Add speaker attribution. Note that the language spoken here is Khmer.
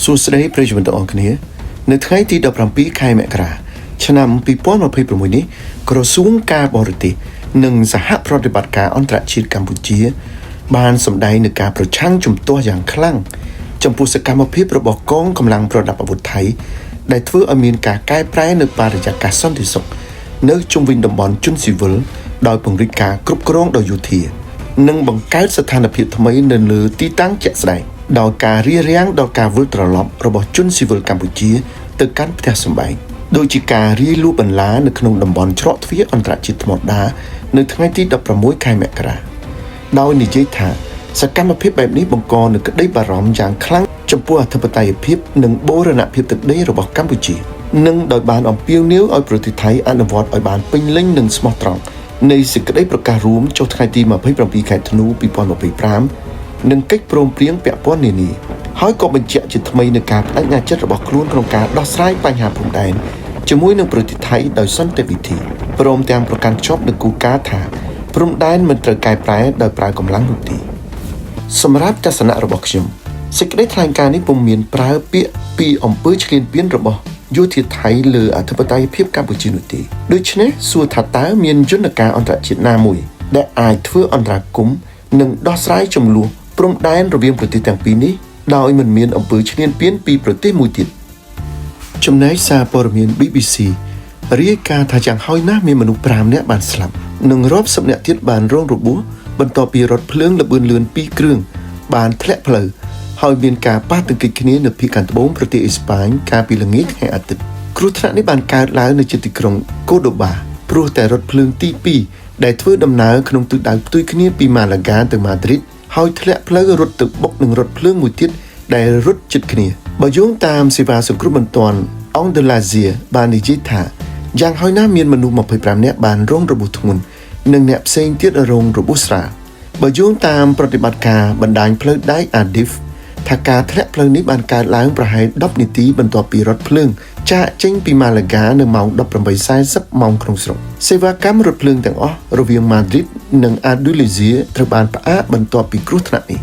Speaker 1: សួស្តីប្រិយមិត្តទាំងអស់គ្នានៅថ្ងៃទី17ខែមករាឆ្នាំ2026នេះក្រសួងការបរទេសនិងសហប្រតិបត្តិការអន្តរជាតិកម្ពុជាបានសម្ដែងនូវការប្រឆាំងជំទាស់យ៉ាងខ្លាំងចំពោះសកម្មភាពរបស់កងកម្លាំងប្រដាប់អាវុធថៃដែលធ្វើឲ្យមានការកែប្រែនៅបរិយាកាសសន្តិសុខនៅជុំវិញតំបន់ជនស៊ីវិលដោយពង្រីកការគ្រប់គ្រងដោយយោធានិងបង្កើតស្ថានភាពថ្មីនៅលើទីតាំងជាក់ស្ដែងដោយការរារាំងដល់ការវិលត្រឡប់របស់ជនស៊ីវិលកម្ពុជាទៅកាន់ផ្ទះសម្បែងដូចជាការរាយលួចបន្លានៅក្នុងតំបន់ច្រកទ្វារអន្តរជាតិថ្មដានៅថ្ងៃទី16ខែមករាដោយនិយាយថាសកម្មភាពបែបនេះបង្កនូវក្តីបារម្ភយ៉ាងខ្លាំងចំពោះអធិបតេយ្យភាពនិងបូរណភាពទឹកដីរបស់កម្ពុជានិងដោយបានអំពាវនាវឲ្យប្រទេសថៃអនុវត្តឲ្យបានពេញលេញនិងស្មោះត្រង់នៃសេចក្តីប្រកាសរួមចុះថ្ងៃទី27ខែធ្នូ2025និងកិច្ចព្រមព្រៀងពាក់ព័ន្ធនានាហើយក៏បញ្ជាក់ជាថ្មីនូវការបដិញ្ញាចិត្តរបស់ខ្លួនក្នុងការដោះស្រាយបញ្ហាព្រំដែនជាមួយនឹងប្រទេសថៃដោយសន្តិវិធីព្រមទាំងប្រកាន់ខ្ជាប់នូវគោលការណ៍ថាព្រំដែនមិនត្រូវកែប្រែដោយប្រើកម្លាំងនោះទេសម្រាប់ទស្សនៈរបស់ខ្ញុំសេចក្តីថ្លែងការណ៍នេះពុំមានប្រើពាក្យពីអំពើឈ្លានពានរបស់យោធាថៃលើអធិបតេយ្យភាពកម្ពុជានោះទេដូច្នេះសួរថាតើមានយន្តការអន្តរជាតិណាមួយដែលអាចធ្វើអន្តរាគមន៍និងដោះស្រាយចំនួនព្រំដែនរវាងប្រទេសទាំងពីរនេះដោយមិនមានអំពើឈ្លានពានពីប្រទេសមួយទៀតចំណែកសារព័ត៌មាន BBC រាយការណ៍ថាយ៉ាងហោចណាស់មានមនុស្ស5នាក់បានស្លាប់និងរាប់សិបនាក់ទៀតបានរងរបួសបន្ទាប់ពីរថភ្លើងល្បឿនលឿន2គ្រឿងបានធ្លាក់ផ្លូវហើយមានការប៉ះទង្គិចគ្នានៅភាគខាងត្បូងប្រទេសអេស្ប៉ាញកាលពីល្ងាចថ្ងៃអាទិត្យគ្រោះថ្នាក់នេះបានកើតឡើងនៅទីក្រុងកូដូបាព្រោះតែរថភ្លើងទី2ដែលធ្វើដំណើរក្នុងទិសដៅផ្ទុយគ្នាពីម៉ាឡាហ្កាទៅម៉ាឌ្រីតហើយធ្លាក់ផ្លូវរត់ទៅបុកនឹងរថភ្លើងមួយទៀតដែលរត់ជិតគ្នាបើយោងតាមសេវាសង្គ្រោះបន្ទាន់អង្គដឺឡាហ្សៀបាននិយាយថាយ៉ាងហោចណាស់មានមនុស្ស25នាក់បានរងរបួសធ្ងន់និងអ្នកផ្សេងទៀតរងរបួសស្រាលបើយោងតាមប្រតិបត្តិការបណ្ដាញផ្លូវដែកអាឌីហ្វថាការធ្លាក់ផ្លូវនេះបានកើតឡើងប្រហែល10នាទីបន្ទាប់ពីរថភ្លើងចាកចេញពីម៉ាឡាហ្កានៅម៉ោង 18:40 ម៉ោងក្នុងស្រុកសេវាកម្មរថភ្លើងទាំងអស់រវាងម៉ាឌ្រីតនិងអាឌូលេហ្សៀត្រូវបានផ្អាកបន្ទាប់ពីគ្រោះថ្នាក់នេះ